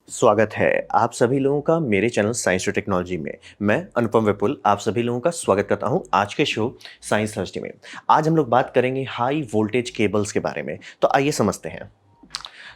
स्वागत है आप सभी लोगों का मेरे चैनल साइंस और टेक्नोलॉजी में। मैं अनुपम विपुल आप सभी लोगों का स्वागत करता हूं आज के शो साइंस थर्सडे में। आज हम लोग बात करेंगे हाई वोल्टेज केबल्स के बारे में। तो आइए समझते हैं।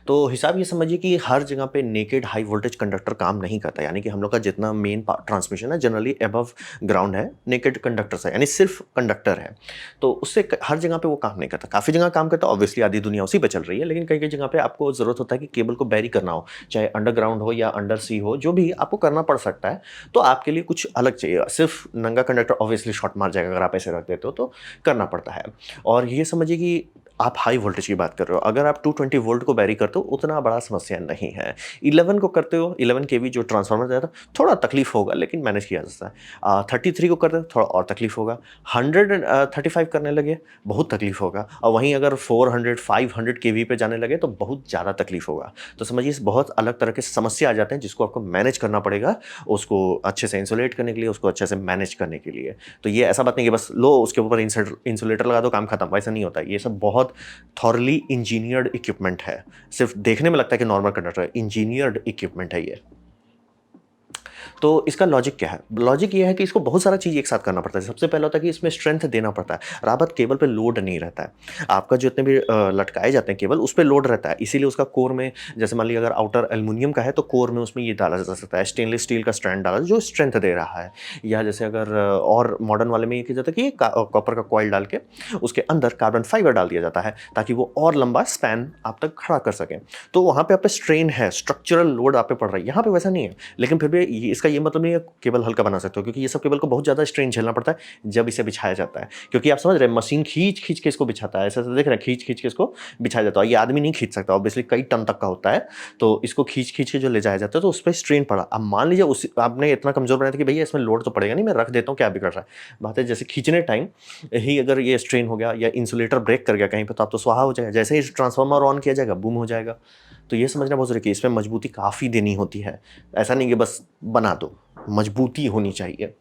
तो हिसाब ये समझिए कि हर जगह पे नेकेड हाई वोल्टेज कंडक्टर काम नहीं करता, यानी कि हम लोग का जितना मेन ट्रांसमिशन है जनरली अबव ग्राउंड है, नेकेड कंडक्टर्स है, यानी सिर्फ कंडक्टर है। तो उससे हर जगह पे वो काम नहीं करता, काफ़ी जगह काम करता है, ऑब्वियसली आधी दुनिया उसी पे चल रही है, लेकिन कई कई जगह पे आपको ज़रूरत होता है कि केबल को बैरी करना हो, चाहे अंडरग्राउंड हो या अंडर सी हो, जो भी आपको करना पड़ सकता है। तो आपके लिए कुछ अलग चाहिए, सिर्फ नंगा कंडक्टर ऑब्वियसली शॉर्ट मार जाएगा अगर आप ऐसे रख देते हो, तो करना पड़ता है। और ये समझिए कि आप हाई वोल्टेज की बात कर रहे हो, अगर आप 220 वोल्ट को बैरी करते हो उतना बड़ा समस्या नहीं है। 11 को करते हो, 11 केवी जो ट्रांसफार्मर जाता है, थोड़ा तकलीफ होगा लेकिन मैनेज किया जा सकता है। 33 को करते हो थोड़ा और तकलीफ होगा। 135 करने लगे बहुत तकलीफ होगा, और वहीं अगर 400 500 केवी पे जाने लगे तो बहुत ज़्यादा तकलीफ होगा। तो समझिए इस बहुत अलग तरह के समस्या आ जाते हैं जिसको आपको मैनेज करना पड़ेगा, उसको अच्छे से इंसुलेट करने के लिए, उसको अच्छे से मैनेज करने के लिए। तो ये ऐसा बात नहीं कि बस लो उसके ऊपर इंसुलेटर लगा दो काम खत्म, वैसा नहीं होता है। ये सब बहुत थॉरली इंजीनियर्ड इक्विपमेंट है। सिर्फ देखने में लगता है कि नॉर्मल कंडक्टर है, इंजीनियर्ड इक्विपमेंट है ये। तो इसका लॉजिक क्या है? लॉजिक ये है कि इसको बहुत सारा चीज़ एक साथ करना पड़ता है। सबसे पहला होता है कि इसमें स्ट्रेंथ देना पड़ता है। रहा बात केबल पे लोड नहीं रहता है। आपका जितने भी लटकाए जाते हैं केबल, उस पे लोड रहता है। इसीलिए उसका कोर में, जैसे मान लीजिए अगर आउटर एल्युमिनियम का है तो कोर में उसमें ये डाला जा सकता है, स्टेनलेस स्टील का स्ट्रैंड डाला जो स्ट्रेंथ दे रहा है। या जैसे अगर और मॉडर्न वाले में ये किया जाता है कि कॉपर का कॉइल डाल के उसके अंदर कार्बन फाइबर डाल दिया जाता है ताकि वो और लंबा स्पैन आप तक खड़ा कर सकें। तो वहाँ पे आप पे स्ट्रेन है, स्ट्रक्चरल लोड आप पे पड़ रहा है। यहाँ पे वैसा नहीं है, लेकिन फिर भी इसका ये मतलब नहीं है केबल हल्का बना सकते हो, क्योंकि ये सब केबल को बहुत ज़्यादा स्ट्रेन झेलना पड़ता है जब इसे बिछाया जाता है। क्योंकि आप समझ रहे हैं, मशीन खींच खींच के इसको बिछाता है, ऐसा ऐसा देख रहे हैं, खींच खींच के इसको बिछाया जाता है। ये आदमी नहीं खींच सकता, ऑब्वियसली कई टन तक का होता है। तो इसको खींच खींच के जो ले जाया जाता है तो उस पर स्ट्रेन पड़ा। अब मान लीजिए उस आपने इतना कमजोर बनाया था कि भैया इसमें लोड तो पड़ेगा नहीं, मैं रख देता हूँ, क्या बिगड़ रहा है। बात है जैसे खींचने टाइम ही अगर ये स्ट्रेन हो गया या इंसुलेटर ब्रेक कर गया कहीं पर, तो आप तो स्वाहा हो जाएगा। जैसे ही ट्रांसफार्मर ऑन किया जाएगा बूम हो जाएगा। तो ये समझना बहुत जरूरी है कि इसमें मजबूती काफ़ी देनी होती है। ऐसा नहीं कि बस बना दो, मजबूती होनी चाहिए।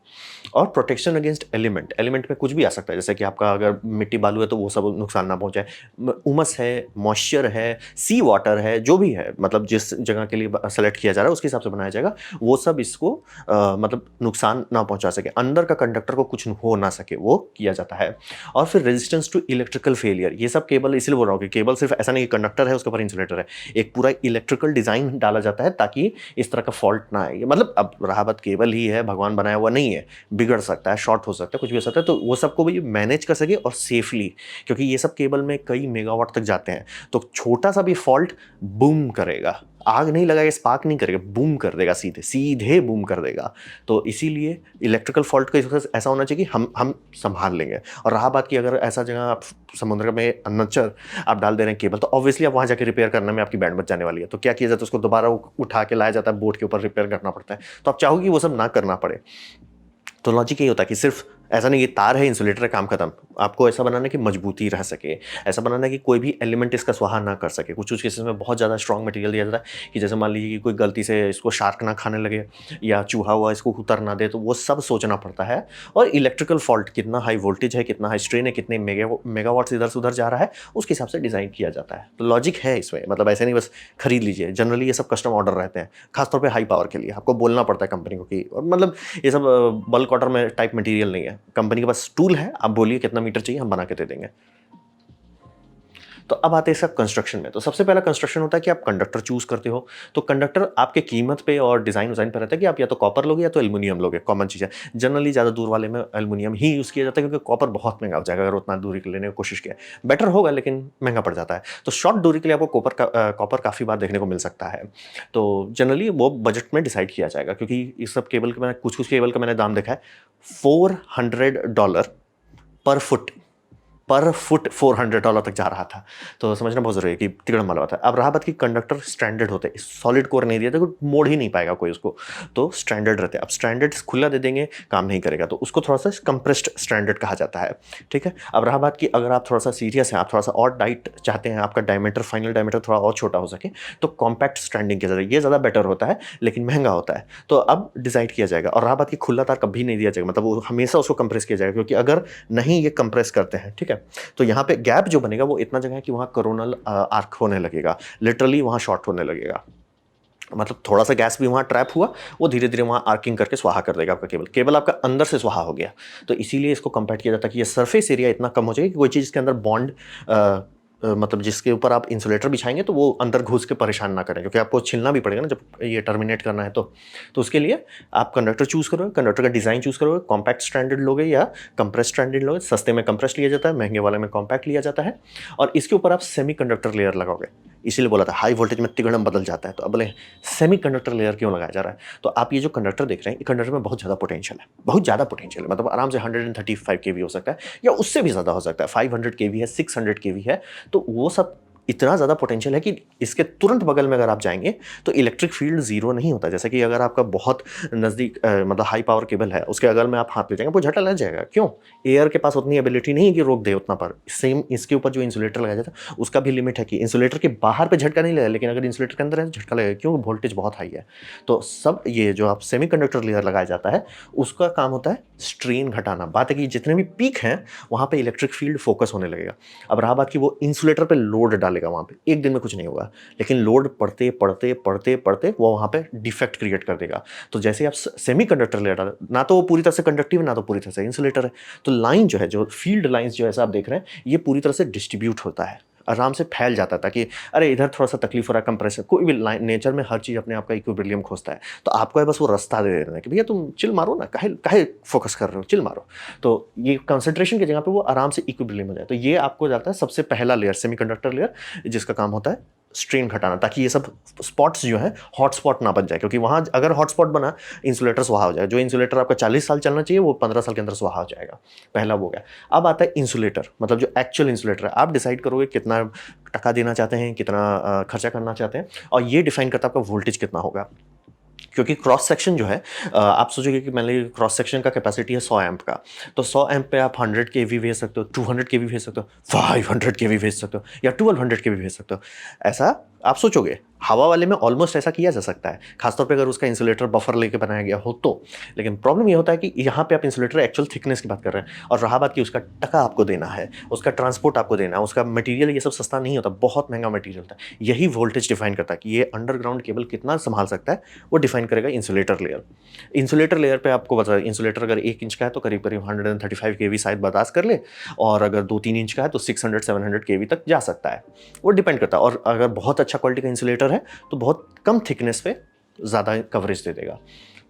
और प्रोटेक्शन अगेंस्ट एलिमेंट, एलिमेंट में कुछ भी आ सकता है, जैसे कि आपका अगर मिट्टी बालू है तो वो सब नुकसान ना पहुंचाए। उमस है, मॉइस्चर है, सी वाटर है, जो भी है, मतलब जिस जगह के लिए सेलेक्ट किया जा रहा है उसके हिसाब से बनाया जाएगा, वो सब इसको मतलब नुकसान ना पहुंचा सके, अंदर का कंडक्टर को कुछ हो ना सके, वो किया जाता है। और फिर रेजिस्टेंस टू इलेक्ट्रिकल फेलियर, ये सब केबल इसलिए बोल रहा हूँ कि केबल सिर्फ ऐसा नहीं कि कंडक्टर है उसके ऊपर इंसुलेटर है, एक पूरा इलेक्ट्रिकल डिजाइन डाला जाता है ताकि इस तरह का फॉल्ट ना आए। मतलब अब रहा बात केबल ही है, भगवान बनाया हुआ नहीं है, बिगड़ सकता है, शॉर्ट हो सकता है, कुछ भी हो सकता है। तो वो सबको भी मैनेज कर सके और सेफली, क्योंकि ये सब केबल में कई मेगावाट तक जाते हैं। तो छोटा सा भी फॉल्ट बूम करेगा, आग नहीं लगाएगा, स्पार्क नहीं करेगा, बूम कर देगा, सीधे सीधे बूम कर देगा। तो इसीलिए इलेक्ट्रिकल फॉल्ट का ऐसा होना चाहिए कि हम संभाल लेंगे। और रहा बात कि अगर ऐसा जगह आप समुद्र में अनचर आप डाल दे रहे हैं केबल, तो ऑब्वियसली आप वहां जाके रिपेयर करने में आपकी बैंड बच जाने वाली है। तो क्या किया जाता है, उसको दोबारा उठा के लाया जाता है, बोट के ऊपर रिपेयर करना पड़ता है। तो आप चाहोगे कि वो सब ना करना पड़े। तो लॉजिक ये होता है कि सिर्फ ऐसा नहीं, ये तार है, इंसुलेटर है, काम खत्म। आपको ऐसा बनाना है कि मजबूती रह सके, ऐसा बनाना है कि कोई भी एलिमेंट इसका स्वाहा ना कर सके। कुछ कुछ केसेस में बहुत ज़्यादा स्ट्रॉन्ग मटेरियल दिया जाता है कि जैसे मान लीजिए कि कोई गलती से इसको शार्क ना खाने लगे या चूहा हुआ इसको उतर ना दे, तो वो सब सोचना पड़ता है। और इलेक्ट्रिकल फॉल्ट कितना हाई वोल्टेज है, कितना हाई स्ट्रेन है, कितने मेगावाट्स इधर से उधर जा रहा है, उसके हिसाब से डिज़ाइन किया जाता है। तो लॉजिक है इसमें, मतलब ऐसे नहीं बस खरीद लीजिए। जनरली ये सब कस्टम ऑर्डर रहते हैं, खासतौर पर हाई पावर के लिए आपको बोलना पड़ता है कंपनी को कि, और मतलब ये सब बल्क ऑर्डर में टाइप मटेरियल नहीं है, कंपनी के पास टूल है, आप बोलिए कितना मीटर चाहिए हम बना के दे देंगे। तो अब आते हैं इसका कंस्ट्रक्शन में। तो सबसे पहला कंस्ट्रक्शन होता है कि आप कंडक्टर चूज करते हो। तो कंडक्टर आपके कीमत पे और डिजाइन पर रहता है कि आप या तो कॉपर लोगे या तो एल्युमिनियम लोगे, कॉमन चीज़ है। जनरली ज़्यादा दूर वाले में एल्युमिनियम ही यूज़ किया जाता है, क्योंकि कॉपर बहुत महंगा हो जाएगा अगर उतना दूरी के लेने की कोशिश किया। बेटर होगा लेकिन महंगा पड़ जाता है। तो शॉर्ट दूरी के लिए आपको कॉपर काफ़ी बार देखने को मिल सकता है। तो जनरली वो बजट में डिसाइड किया जाएगा, क्योंकि इस सब केबल के मैंने कुछ केबल का मैंने दाम देखा है, $400 पर फुट, $400 तक जा रहा था। तो समझना बहुत ज़रूरी है कि तिगड़ा माल होता है। अब रहा बात कि कंडक्टर स्टैंडर्ड होते हैं, सॉलिड कोर नहीं दिया तो मोड़ ही नहीं पाएगा कोई उसको, तो स्टैंडर्ड रहते हैं। अब स्टैंडर्ड खुला दे देंगे काम नहीं करेगा, तो उसको थोड़ा सा कंप्रेस्ड स्टैंडर्ड कहा जाता है। ठीक है। अब रहा बात कि अगर आप थोड़ा सा सीरियस हैं, आप थोड़ा सा और टाइट चाहते हैं, आपका डायमीटर, फाइनल डायमीटर थोड़ा और छोटा हो सके, तो कॉम्पैक्ट स्टैंडिंग किया जाता है। ये ज़्यादा बेटर होता है लेकिन महंगा होता है। तो अब डिसाइड किया जाएगा। और रहा बात कि खुला तार कभी नहीं दिया जाएगा, मतलब वो हमेशा उसको कंप्रेस किया जाएगा, क्योंकि अगर नहीं ये कंप्रेस करते हैं, ठीक है, तो यहाँ पे गैप जो बनेगा वो इतना जगह है कि वहाँ कोरोनल आर्क होने लगेगा, लिटरली वहाँ शॉर्ट होने लगेगा। मतलब थोड़ा सा गैस भी वहाँ ट्रैप हुआ, वो धीरे धीरे वहाँ आर्किंग करके स्वाहा कर देगा आपका केबल। केबल आपका अंदर से स्वाहा हो गया। तो इसीलिए इसको कंपेयर किया जाता है कि ये सरफेस एरिया इतना कम हो जाएगा कि कोई चीज़ के अंदर बॉन्ड मतलब जिसके ऊपर आप इंसुलेटर बिछाएंगे तो वो अंदर घुस के परेशान ना करें, क्योंकि आपको छीलना भी पड़ेगा ना जब ये टर्मिनेट करना है। तो उसके लिए आप कंडक्टर चूज़ करोगे, कंडक्टर का डिज़ाइन चूज़ करोगे, कॉम्पैक्ट स्ट्रैंडेड लोगे या कंप्रेस स्ट्रैंडेड लोगे। सस्ते में कंप्रेस लिया जाता है, महंगे वाले में कॉम्पैक्ट लिया जाता है। और इसके ऊपर आप सेमी कंडक्टर लेयर लगाओगे। इसीलिए बोला था हाई वोल्टेज में तिगड़म बदल जाता है। तो अब बोले सेमी कंडक्टर लेयर क्यों लगाया जा रहा है? तो आप ये जो कंडक्टर देख रहे हैं, ये कंडक्टर में बहुत ज़्यादा पोटेंशियल है, बहुत ज़्यादा पोटेंशियल है। मतलब आराम से 135 केवी हो सकता है या उससे भी ज़्यादा हो सकता है। 500 केवी है, 600 केवी है। तो वो सब इतना ज़्यादा पोटेंशियल है कि इसके तुरंत बगल में अगर आप जाएंगे तो इलेक्ट्रिक फील्ड जीरो नहीं होता। जैसे कि अगर आपका बहुत नज़दीक मतलब हाई पावर केबल है, उसके अगल में आप हाथ ले जाएंगे, वो झटका लग जाएगा। क्यों? एयर के पास उतनी एबिलिटी नहीं है कि रोक दे उतना पर। सेम इसके ऊपर जो इंसुलेटर लगाया जाता है उसका भी लिमिट है कि इंसुलेटर के बाहर पे झटका नहीं लगेगा, लेकिन अगर इंसुलेटर के अंदर है तो झटका लगेगा। क्यों? वोल्टेज बहुत हाई है। तो सब ये जो आप सेमी कंडक्टर लेयर लगाया जाता है उसका काम होता है स्ट्रेन घटाना। बात है कि जितने भी पीक हैं वहाँ पे इलेक्ट्रिक फील्ड फोकस होने लगेगा। अब रहा बात कि वो इंसुलेटर पे लोड डालेगा, वहाँ पे एक दिन में कुछ नहीं होगा, लेकिन लोड पड़ते पड़ते पड़ते पड़ते वो वहाँ पे डिफेक्ट क्रिएट कर देगा। तो जैसे आप सेमी कंडक्टर ले डाले, ना तो वो पूरी तरह से कंडक्टिव ना तो पूरी तरह से इंसुलेटर है, तो लाइन जो है, जो फील्ड लाइंस जो ऐसा आप देख रहे हैं, ये पूरी तरह से डिस्ट्रीब्यूट होता है, आराम से फैल जाता है। ताकि अरे इधर थोड़ा सा तकलीफ हो रहा है, कंप्रेसर, कोई भी लाइन नेचर में हर चीज़ अपने आप का इक्विलिब्रियम खोजता है। तो आपको है बस वो रास्ता दे देना है कि भैया तुम चिल मारो ना, काहे काहे फोकस कर रहे हो, चिल मारो। तो ये कंसंट्रेशन की जगह पे वो आराम से इक्विलिब्रियम हो जाए। तो ये आपको जाता है सबसे पहला लेयर, सेमीकंडक्टर लेयर, जिसका काम होता है स्ट्रेन घटाना, ताकि ये सब स्पॉट्स जो है हॉट स्पॉट ना बन जाए। क्योंकि वहाँ अगर हॉट स्पॉट बना, इंसुलेटर स्वाहा हो जाएगा। जो इंसुलेटर आपका 40 साल चलना चाहिए वो 15 साल के अंदर स्वाहा हो जाएगा। पहला वो गया। अब आता है इंसुलेटर, मतलब जो एक्चुअल इंसुलेटर है। आप डिसाइड करोगे कितना टका देना चाहते हैं, कितना खर्चा करना चाहते हैं, और ये डिफाइन करता है आपका वोल्टेज कितना होगा। क्योंकि क्रॉस सेक्शन जो है, आप सोचोगे कि मान लीजिए क्रॉस सेक्शन का कैपेसिटी है 100 एम्प का, तो 100 एम्प पे आप 100 केवी भेज सकते हो, 200 केवी भेज सकते हो, 500 केवी भेज सकते हो, या 1200 केवी भेज सकते हो। ऐसा आप सोचोगे। हवा वाले में ऑलमोस्ट ऐसा किया जा सकता है, खासतौर पे अगर उसका इंसुलेटर बफर लेके बनाया गया हो तो। लेकिन प्रॉब्लम ये होता है कि यहाँ पे आप इंसुलेटर एक्चुअल थिकनेस की बात कर रहे हैं, और रहा बात कि उसका टका आपको देना है, उसका ट्रांसपोर्ट आपको देना है, उसका मटेरियल, ये सब सस्ता नहीं होता, बहुत महंगा मटेरियल होता है। यही वोल्टेज डिफाइन करता है कि ये अंडरग्राउंड केबल कितना संभाल सकता है, वो डिफाइन करेगा इंसुलेटर लेयर। इंसुलेटर लेयर पे आपको बता, इंसुलेटर अगर 1 इंच का है तो करीब करीब 135 केवी शायद बर्दाश्त कर ले, और अगर 2-3 इंच का है तो 600-700 केवी तक जा सकता है। वो डिपेंड करता है। और अगर बहुत अच्छा क्वालिटी का इंसुलेटर है तो बहुत कम थिकनेस पे ज़्यादा कवरेज दे देगा।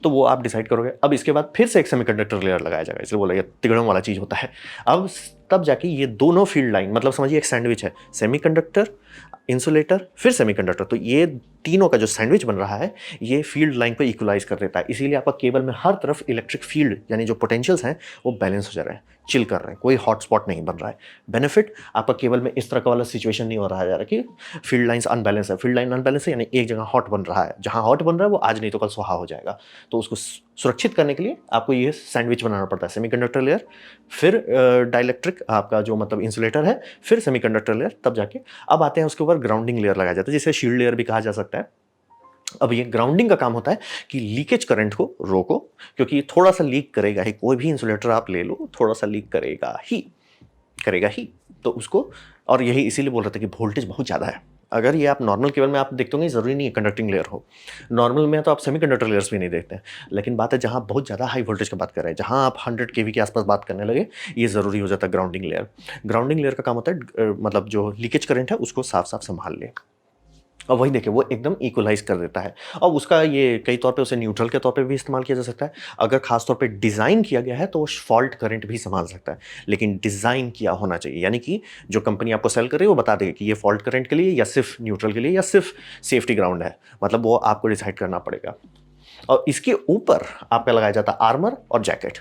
तो वो आप डिसाइड करोगे। अब इसके बाद फिर से एक सेमीकंडक्टर लेयर लगाया जाएगा, इसलिए बोला ये तिगड़म वाला चीज़ होता है। अब तब जाके ये दोनों फील्ड लाइन, मतलब समझिए एक सैंडविच है, सेमीकंडक्टर, इंसुलेटर, फिर सेमीकंडक्टर, तो ये तीनों का जो सैंडविच बन रहा है, ये फील्ड लाइन को इक्वलाइज कर देता है। इसीलिए आपका केबल में हर तरफ इलेक्ट्रिक फील्ड, यानी जो पोटेंशियल्स हैं वो बैलेंस हो जा रहे हैं, चिल कर रहे हैं, कोई हॉटस्पॉट नहीं बन रहा है। बेनिफिट, आपका केबल में इस तरह का वाला सिचुएशन नहीं हो रहा है जा रहा कि फील्ड लाइंस अनबैलेंस है। फील्ड लाइन अनबैलेंस है यानी एक जगह हॉट बन रहा है, जहाँ हॉट बन रहा है वो आज नहीं तो कल सुहा हो जाएगा। तो उसको सुरक्षित करने के लिए आपको ये सैंडविच बनाना पड़ता है, सेमीकंडक्टर लेयर, फिर डाइलेक्ट्रिक आपका जो मतलब इंसुलेटर है, फिर सेमीकंडक्टर लेयर, तब जाके अब आते हैं उसके ऊपर ग्राउंडिंग लेयर लगाया जाता है, जिसे शील्ड लेयर भी कहा जा सकता है। अब ये ग्राउंडिंग का काम होता है कि लीकेज करंट को रोको, क्योंकि ये थोड़ा सा लीक करेगा ही, कोई भी इंसुलेटर आप ले लो थोड़ा सा लीक करेगा ही, करेगा ही। तो उसको, और यही इसीलिए बोल रहे थे कि वोल्टेज बहुत ज़्यादा है। अगर ये आप नॉर्मल केबल में आप देखते होंगे, ज़रूरी नहीं है कंडक्टिंग लेयर हो, नॉर्मल में तो आप सेमीकंडक्टर लेयर्स भी नहीं देखते हैं। लेकिन बात है जहाँ बहुत ज़्यादा हाई वोल्टेज की बात कर रहे हैं, जहाँ आप 100 केवी के आसपास बात करने लगे, ये ज़रूरी हो जाता है ग्राउंडिंग लेयर। ग्राउंडिंग लेयर का काम होता है मतलब जो लीकेज करंट है उसको साफ साफ संभाल ले, और वही देखिए वो एकदम इक्वलाइज कर देता है। और उसका ये कई तौर पे उसे न्यूट्रल के तौर पे भी इस्तेमाल किया जा सकता है। अगर खास तौर पे डिज़ाइन किया गया है तो वो फॉल्ट करंट भी संभाल सकता है, लेकिन डिज़ाइन किया होना चाहिए। यानी कि जो कंपनी आपको सेल कर रही है वो बता देगी कि ये फॉल्ट करंट के लिए या सिर्फ न्यूट्रल के लिए या सिर्फ सेफ्टी ग्राउंड है, मतलब वो आपको डिसाइड करना पड़ेगा। और इसके ऊपर आपका लगाया जाता है आर्मर और जैकेट।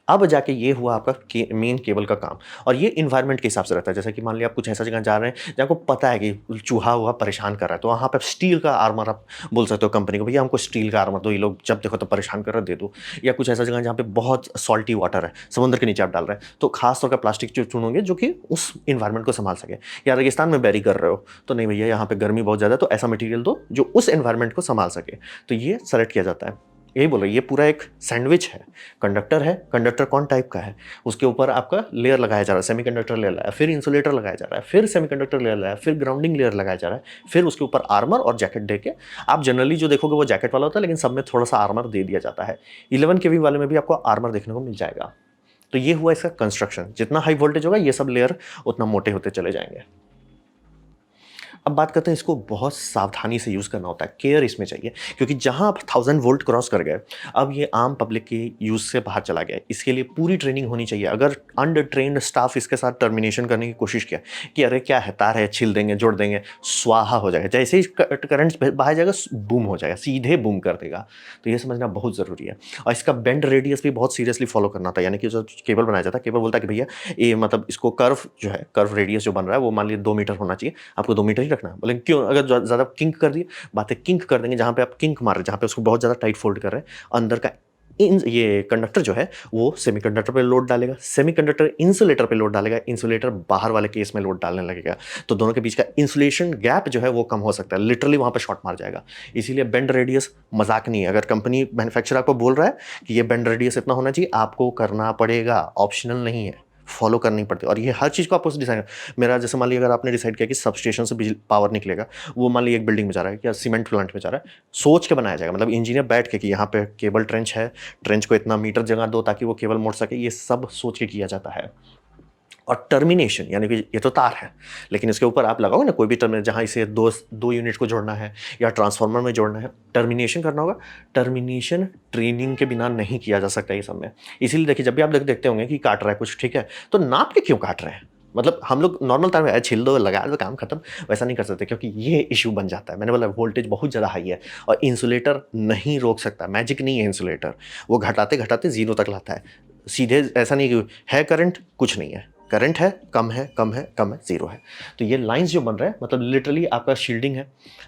अब जाके ये हुआ आपका मेन केबल का काम, और ये इन्वायरमेंट के हिसाब से रहता है। जैसे कि मान लिया आप कुछ ऐसा जगह जा रहे हैं जहाँ को पता है कि चूहा हुआ परेशान कर रहा है, तो वहाँ पे स्टील का आर्मर आप बोल सकते हो कंपनी को, भैया हमको स्टील का आर्मर दो, ये लोग जब देखो तो परेशान कर रहे दे दो। या कुछ ऐसा जगह जहाँ पे बहुत सॉल्टी वाटर है, समुद्र के नीचे आप डाल रहे हैं, तो खास तौर का प्लास्टिक चुनोगे जो कि उस इन्वायरमेंट को संभाल सके। या रेगिस्तान में बैरी कर रहे हो, तो नहीं भैया यहाँ पे गर्मी बहुत ज़्यादा, तो ऐसा मटीरियल दो जो उस इन्वायरमेंट को संभाल सके, तो ये सेलेक्ट किया जाता है। यही बोलो, ये पूरा एक सैंडविच है। कंडक्टर है, कंडक्टर कौन टाइप का है, उसके ऊपर आपका लेयर लगाया जा रहा है, सेमीकंडक्टर लेयर लगाया, फिर इंसुलेटर लगाया जा रहा है, फिर सेमीकंडक्टर लेयर लगाया, फिर ग्राउंडिंग लेयर लगाया जा रहा है, फिर उसके ऊपर आर्मर और जैकेट देके आप जनरली जो देखोगे वो जैकेट वाला होता है, लेकिन सब में थोड़ा सा आर्मर दे दिया जाता है। 11 kV वाले में भी आपको आर्मर देखने को मिल जाएगा। तो ये हुआ इसका कंस्ट्रक्शन। जितना हाई वोल्टेज होगा ये सब लेयर उतना मोटे होते चले जाएंगे। अब बात करते हैं, इसको बहुत सावधानी से यूज़ करना होता है, केयर इसमें चाहिए, क्योंकि जहां आप 1000 वोल्ट क्रॉस कर गए, अब ये आम पब्लिक के यूज़ से बाहर चला गया। इसके लिए पूरी ट्रेनिंग होनी चाहिए। अगर अनट्रेन्ड स्टाफ इसके साथ टर्मिनेशन करने की कोशिश किया कि अरे क्या है, तार है, छिल देंगे, जोड़ देंगे, स्वाहा हो जाएगा, जैसे ही करंट बाहर जाएगा बूम हो जाएगा, सीधे बूम कर देगा। तो ये समझना बहुत ज़रूरी है। और इसका बेंड रेडियस भी बहुत सीरियसली फॉलो करना था। यानी कि जो केबल बनाया जाता है, केबल बोलता है कि भैया ये मतलब इसको कर्व जो है, कर्व रेडियस जो बन रहा है वो मान लीजिए 2 मीटर होना चाहिए, आपको 2 मीटर ही रखना है। बोले क्यों, अगर ज़्यादा किंक कर दिए, बातें किंक कर देंगे, जहाँ पे आप किंक मार रहे हैं, जहाँ पे उसको बहुत ज़्यादा टाइट फोल्ड कर रहे हैं, अंदर का ये कंडक्टर जो है वो सेमीकंडक्टर पे लोड डालेगा, सेमीकंडक्टर इंसुलेटर पे लोड डालेगा, इंसुलेटर बाहर वाले केस में लोड डालने लगेगा। तो दोनों के बीच का इंसुलेशन गैप जो है वो कम हो सकता है, लिटरली वहाँ पे शॉर्ट मार जाएगा। इसीलिए बेंड रेडियस मजाक नहीं है। अगर कंपनी मैन्युफैक्चरर आपको बोल रहा है कि ये बेंड रेडियस इतना होना चाहिए, आपको करना पड़ेगा, ऑप्शनल नहीं है, फॉलो करनी पड़ती है। और ये हर चीज़ को आपको डिसाइड, मेरा जैसे मान लीजिए अगर आपने डिसाइड किया कि सब स्टेशन से बिजली पावर निकलेगा, वो मान लीजिए एक बिल्डिंग में जा रहा है या सीमेंट प्लांट में जा रहा है, सोच के बनाया जाएगा। मतलब इंजीनियर बैठ के कि यहाँ पे केबल ट्रेंच है, ट्रेंच को इतना मीटर जगह दो ताकि वो केबल मोड़ सके, ये सब सोच के किया जाता है। और टर्मिनेशन यानी कि ये तो तार है, लेकिन इसके ऊपर आप लगाओ ना कोई भी टर्मिनेशन, जहाँ इसे दो यूनिट को जोड़ना है या ट्रांसफार्मर में जोड़ना है, टर्मिनेशन करना होगा। टर्मिनेशन ट्रेनिंग के बिना नहीं किया जा सकता ये सब में। इसीलिए देखिए, जब भी आप देखते होंगे कि काट रहा है कुछ, ठीक है, तो नाप के क्यों काट रहे हैं? मतलब हम लोग नॉर्मल तार में छिल दो, लगा दो, काम खत्म, वैसा नहीं कर सकते, क्योंकि ये इशू बन जाता है। मैंने बोला वोल्टेज बहुत ज़्यादा हाई है और इंसुलेटर नहीं रोक सकता, मैजिक नहीं है इंसुलेटर, वो घटाते घटाते जीरो तक लाता है। सीधे ऐसा नहीं कि है करंट, कुछ नहीं है, करंट है, कम है, कम है, कम है, जीरो है। तो ये लाइंस जो बन रहे हैं, मतलब लिटरली आपका शील्डिंग है,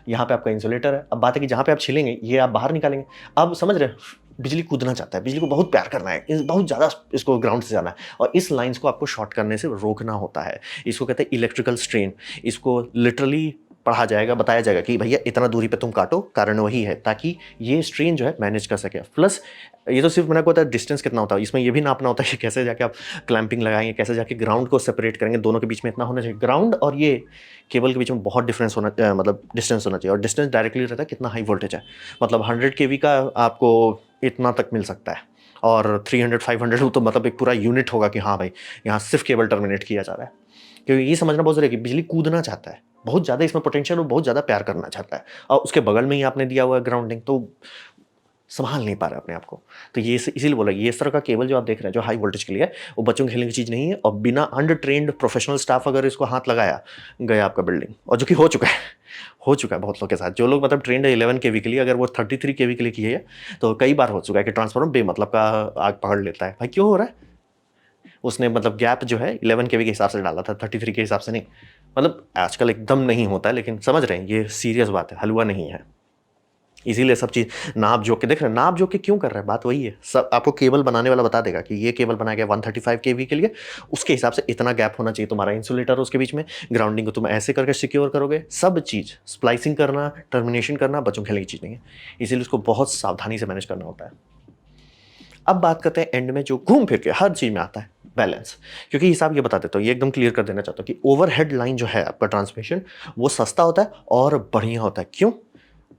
यहाँ पे आपका इंसुलेटर है। अब बात है कि जहाँ पे आप छिलेंगे ये आप बाहर निकालेंगे। अब समझ रहे हैं, बिजली कूदना चाहता है, बिजली को बहुत प्यार करना है, बहुत ज़्यादा इसको ग्राउंड से जाना है, और इस लाइंस को आपको शॉर्ट करने से रोकना होता है। इसको कहते हैं इलेक्ट्रिकल स्ट्रेन। इसको लिटरली पढ़ा जाएगा, बताया जाएगा कि भैया इतना दूरी पे तुम काटो, कारण वही है, ताकि ये स्ट्रेन जो है मैनेज कर सके। प्लस ये तो सिर्फ मैंने को होता है डिस्टेंस कितना होता है, इसमें ये भी नापना होता है कि कैसे जाके आप क्लैंपिंग लगाएंगे, कैसे जाके ग्राउंड को सेपरेट करेंगे, दोनों के बीच में इतना होना चाहिए। ग्राउंड और ये केबल के बीच में बहुत डिफरेंस होना, मतलब डिस्टेंस होना चाहिए, और डिस्टेंस डायरेक्टली रहता है कितना हाई वोल्टेज है। मतलब 100 kV का आपको इतना तक मिल सकता है, और 300-500 तो मतलब एक पूरा यूनिट होगा कि हाँ भाई यहाँ सिर्फ केबल टर्मिनेट किया जा रहा है। क्योंकि ये समझना बहुत ज़रूरी है कि बिजली कूदना चाहता है, बहुत ज़्यादा इसमें पोटेंशियल और बहुत ज़्यादा प्यार करना चाहता है, और उसके बगल में ही आपने दिया हुआ है ग्राउंडिंग, तो संभाल नहीं पा रहा अपने आप को। तो ये इसीलिए बोला, ये इस तरह का केबल जो आप देख रहे हैं जो हाई वोल्टेज के लिए है, वो बच्चों के खेलने की चीज़ नहीं है। और बिना अनट्रेन्ड प्रोफेशनल स्टाफ अगर इसको हाथ लगाया, गया आपका बिल्डिंग। और जो कि हो चुका है, हो चुका है बहुत लोग के साथ। जो लोग मतलब ट्रेंड है 11 kV के लिए, अगर वो 33 kV के लिए किए है, तो कई बार हो चुका है कि ट्रांसफार्मर बेमतलब का आग पकड़ लेता है। भाई क्यों हो रहा है? उसने मतलब गैप जो है 11 kV के हिसाब से डाला था, 33 के हिसाब से नहीं। मतलब आजकल एकदम नहीं होता है, लेकिन समझ रहे हैं ये सीरियस बात है, हलवा नहीं है। इसीलिए सब चीज़ नाप जोक के देख रहे हैं, नाप जोक के क्यों कर रहे हैं, बात वही है। सब आपको केबल बनाने वाला बता देगा कि ये केबल बनाया गया 135 kV के लिए, उसके हिसाब से इतना गैप होना चाहिए तुम्हारा इंसुलेटर उसके बीच में, ग्राउंडिंग को तुम ऐसे करके सिक्योर करोगे। सब चीज़ स्प्लाइसिंग करना, टर्मिनेशन करना बच्चों खेलने की चीज़ नहीं है, इसीलिए उसको बहुत सावधानी से मैनेज करना होता है। अब बात करते हैं एंड में जो घूम फिर के हर चीज़ में आता है, बैलेंस। क्योंकि हिसाब ये बता देता हूँ, ये एकदम क्लियर कर देना चाहता हूँ कि ओवरहेड लाइन जो है आपका ट्रांसमिशन, वो सस्ता होता है और बढ़िया होता है। क्यों?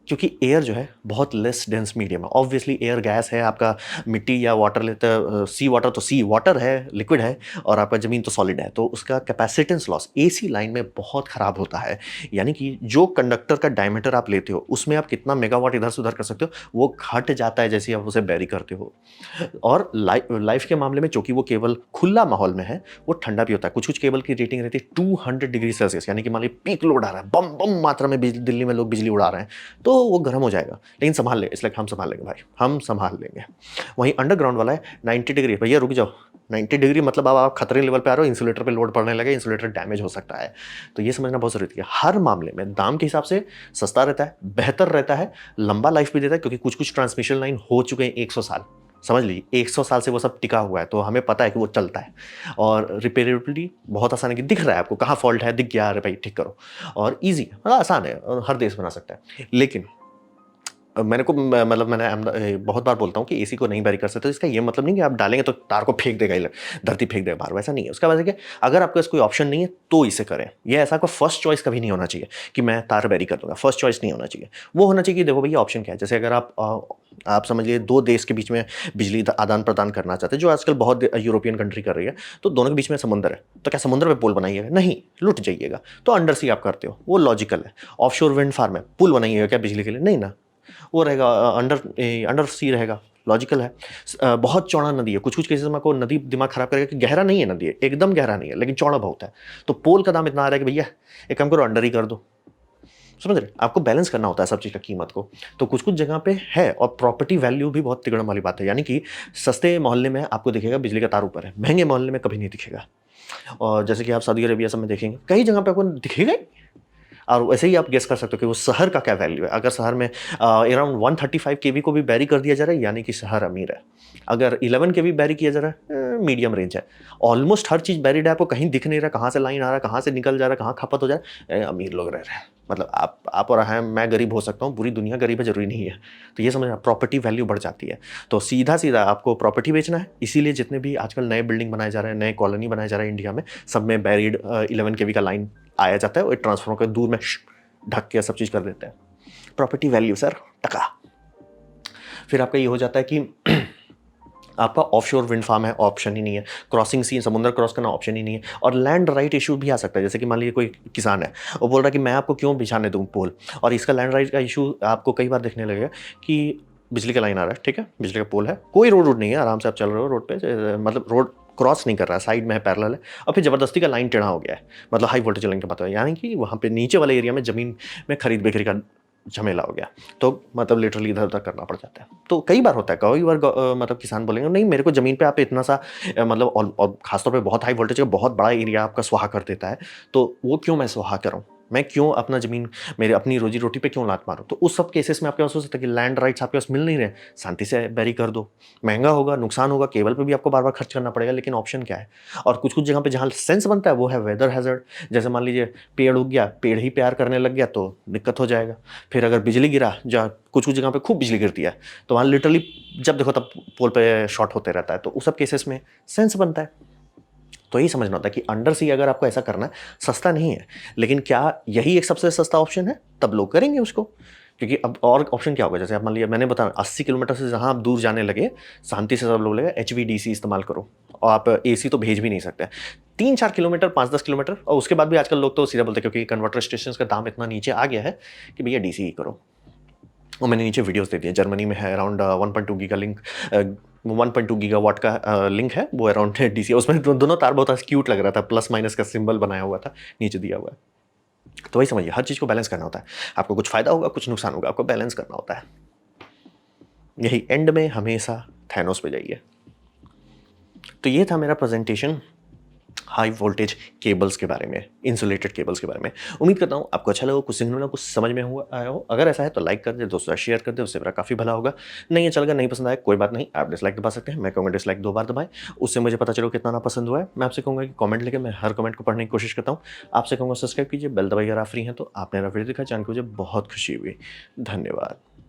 क्योंकि एयर जो है बहुत लेस डेंस मीडियम है। ऑब्वियसली एयर गैस है, आपका मिट्टी या वाटर लेता है, सी वाटर तो सी वाटर है, लिक्विड है, और आपका ज़मीन तो सॉलिड है, तो उसका कैपेसिटेंस लॉस एसी लाइन में बहुत ख़राब होता है। यानी कि जो कंडक्टर का डायमीटर आप लेते हो, उसमें आप कितना मेगावाट इधर से उधर कर सकते हो, वो घट जाता है जैसे आप उसे बैरी करते हो। और लाइफ के मामले में चूंकि वो केवल खुला माहौल में है, वो ठंडा भी होता है। कुछ कुछ केबल की रेटिंग रहती है 200 डिग्री सेल्सियस, यानी कि मान लीजिए पीक लोड आ रहा है, बम बम मात्रा में दिल्ली में लोग बिजली उड़ा रहे हैं, तो वो गर्म हो जाएगा। लेकिन संभाल ले, इसलिए हम संभाल लेंगे भाई, हम संभाल लेंगे। वहीं अंडरग्राउंड वाला है 90 डिग्री, भैया रुक जाओ, 90 डिग्री मतलब अब आप खतरे लेवल पे आ रहे हो, इंसुलेटर पे लोड पड़ने लगे, इंसुलेटर डैमेज हो सकता है। तो ये समझना बहुत जरूरी है। हर मामले में दाम के हिसाब से सस्ता रहता है, बेहतर रहता है, लंबा लाइफ भी देता है, क्योंकि कुछ कुछ ट्रांसमिशन लाइन हो चुके हैं 100 साल, समझ लीजिए 100 साल से वो सब टिका हुआ है, तो हमें पता है कि वो चलता है। और रिपेयरेबिलिटी बहुत आसान है, कि दिख रहा है आपको कहाँ फॉल्ट है, दिख गया, अरे भाई ठीक करो। और ईजी, मतलब आसान है, और हर देश बना सकता है। लेकिन मतलब मैंने बहुत बार बोलता हूँ कि एसी को नहीं बैरी कर सकते, तो इसका ये मतलब नहीं कि आप डालेंगे तो तार को फेंक देगा, धरती फेंक देगा बाहर, वैसा नहीं है। उसका वजह है कि अगर आपके पास कोई ऑप्शन नहीं है तो इसे करें। ये ऐसा आपका फर्स्ट चॉइस कभी नहीं होना चाहिए कि मैं तार बैरी कर दूंगा, फर्स्ट चॉइस नहीं होना चाहिए। वो होना चाहिए कि देखो भैया ऑप्शन क्या है। जैसे अगर आप समझ लीजिए दो देश के बीच में बिजली आदान प्रदान करना चाहते हैं, जो आजकल बहुत यूरोपियन कंट्री कर रही है, तो दोनों के बीच में समुद्र है, तो क्या समुद्र पे पुल बनाइएगा? नहीं, लुट जाइएगा। तो अंडर सी आप करते हो, वो लॉजिकल है। ऑफशोर विंड फार्म है, पुल बनाइएगा क्या बिजली के लिए? नहीं ना, वो रहेगा अंडर अंडर सी रहेगा, लॉजिकल है। बहुत चौड़ा नदी है, कुछ कुछ केसेस में आपको नदी दिमाग खराब करेगा कि गहरा नहीं है नदी है, एकदम गहरा नहीं है लेकिन चौड़ा बहुत है, तो पोल का दाम इतना आ रहा है कि भैया एक काम करो अंडर ही कर दो। समझ रहे? आपको बैलेंस करना होता है सब चीज़ का कीमत को। तो कुछ कुछ जगह पे है, और प्रॉपर्टी वैल्यू भी बहुत तिगड़म वाली बात है, यानी कि सस्ते मोहल्ले में आपको दिखेगा बिजली का तार ऊपर है, महंगे मोहल्ले में कभी नहीं दिखेगा। और जैसे कि आप सऊदी अरेबिया सब में देखेंगे कई जगह पे आपको दिखेगा ही। और वैसे ही आप गेस कर सकते हो कि वो शहर का क्या वैल्यू है। अगर शहर में अराउंड 135 केवी को भी बैरी कर दिया जा रहा है, यानी कि शहर अमीर है। अगर 11 केवी बैरी किया जा रहा है, मीडियम रेंज है। ऑलमोस्ट हर चीज़ बैरिड है, आपको कहीं दिख नहीं रहा कहाँ से लाइन आ रहा है, कहाँ से निकल जा रहा है, कहाँ खपत हो जा रहा है, अमीर लोग रह रहे हैं। मतलब आप और हैं, मैं गरीब हो सकता हूँ, पूरी दुनिया गरीब है जरूरी नहीं है। तो ये समझना, प्रॉपर्टी वैल्यू बढ़ जाती है। तो सीधा सीधा आपको प्रॉपर्टी बेचना है, इसीलिए जितने भी आजकल नए बिल्डिंग बनाए जा रहे हैं, नए कॉलोनी बनाए जा रहे हैं इंडिया में, सब में बैरिड 11 केवी का लाइन आया जाता है, और ट्रांसफार्मर के दूर में ढक के सब चीज़ कर देते हैं। प्रॉपर्टी वैल्यू सर, टका। फिर आपका ये हो जाता है कि आपका ऑफशोर विंड फार्म है, ऑप्शन ही नहीं है। क्रॉसिंग सी, समुद्र क्रॉस करना ऑप्शन ही नहीं है। और लैंड राइट इशू भी आ सकता है। जैसे कि मान लीजिए कोई किसान है, वो बोल रहा है कि मैं आपको क्यों बिछाने दूँ पोल, और इसका लैंड राइट का इशू आपको कई बार देखने लगेगा कि बिजली का लाइन आ रहा है, ठीक है, बिजली का पोल है, कोई रोड नहीं है, आराम से आप चल रहे हो रोड पे, मतलब रोड क्रॉस नहीं कर रहा है, साइड में है, पैरेलल है, और फिर जबरदस्ती का लाइन टेढ़ा हो गया है, मतलब हाई वोल्टेज लाइन की बात है, यानी कि वहाँ पे नीचे वाले एरिया में जमीन में खरीद बिक्री का झमेला हो गया, तो मतलब लिटरली इधर उधर करना पड़ जाता है। तो कई बार होता है, कई बार मतलब किसान बोलेंगे नहीं मेरे को ज़मीन पे आप इतना सा मतलब, और खासतौर पे बहुत हाई वोल्टेज का बहुत बड़ा एरिया आपका सुहा कर देता है, तो वो क्यों मैं सुहा करूँ, मैं क्यों अपना ज़मीन, मेरे अपनी रोजी रोटी पे क्यों लात मारूँ? तो उस सब केसेस में आपके पास हो सकता है कि लैंड राइट्स आपके पास मिल नहीं रहे, शांति से बैरी कर दो। महंगा होगा, नुकसान होगा, केबल पे भी आपको बार बार खर्च करना पड़ेगा, लेकिन ऑप्शन क्या है? और कुछ कुछ जगह पे जहाँ सेंस बनता है वो है वेदर हैजर्ड। जैसे मान लीजिए पेड़ उग गया, पेड़ ही प्यार करने लग गया तो दिक्कत हो जाएगा। फिर अगर बिजली गिरा, जहाँ कुछ कुछ जगह पे खूब बिजली गिरती है, तो वहाँ लिटरली जब देखो तब पोल पे शॉर्ट होते रहता है, तो उस सब केसेस में सेंस बनता है। तो यही समझना होता है कि अंडर सी अगर आपको ऐसा करना है, सस्ता नहीं है, लेकिन क्या यही एक सबसे सस्ता ऑप्शन है? तब लोग करेंगे उसको, क्योंकि अब और ऑप्शन क्या होगा? जैसे आप मान लिया मैंने बताया 80 किलोमीटर से जहाँ आप दूर जाने लगे, शांति से सब लोग लगे HVDC इस्तेमाल करो, और आप AC तो भेज भी नहीं सकते। 3-4 किलोमीटर, 5-10 किलोमीटर, और उसके बाद भी आजकल लोग तो सीधा बोलते हैं, क्योंकि कन्वर्टर स्टेशन का दाम इतना नीचे आ गया है कि भैया DC ही करो। और मैंने नीचे वीडियोस दे दिए, जर्मनी में है अराउंड 1.2 गीगा लिंक, 1.2 गीगावाट का लिंक है, वो अराउंड DC, उसमें दोनों तार बहुत क्यूट लग रहा था, प्लस माइनस का सिंबल बनाया हुआ था, नीचे दिया हुआ है। तो वही समझिए, हर चीज़ को बैलेंस करना होता है। आपको कुछ फायदा होगा, कुछ नुकसान होगा, आपको बैलेंस करना होता है। यही एंड में हमेशा थैनोस पे जाइए। तो ये था मेरा प्रेजेंटेशन हाई वोल्टेज केबल्स के बारे में, इंसुलेटेड केबल्स के बारे में। उम्मीद करता हूँ आपको अच्छा लगा, कुछ सीखने मिला, कुछ समझ में हुआ आया हो। अगर ऐसा है तो लाइक कर दे, दोस्तों शेयर कर दे, उससे मेरा काफ़ी भला होगा। नहीं अच्छा लगा, नहीं पसंद आया, कोई बात नहीं, आप डिसलाइक दबा सकते हैं, मैं कहूँगा डिसलाइक 2 बार दबाएं, उससे मुझे पता चलो कितना ना पसंद हुआ है। मैं आपसे कहूँगा कि कमेंट लेके मैं हर कमेंट को पढ़ने की कोशिश करता हूँ। आपसे कहूँगा सब्सक्राइब कीजिए, बेल दबाइए अगर आप फ्री हैं तो। आपने मेरा वीडियो देखा, जान के मुझे बहुत खुशी हुई। धन्यवाद।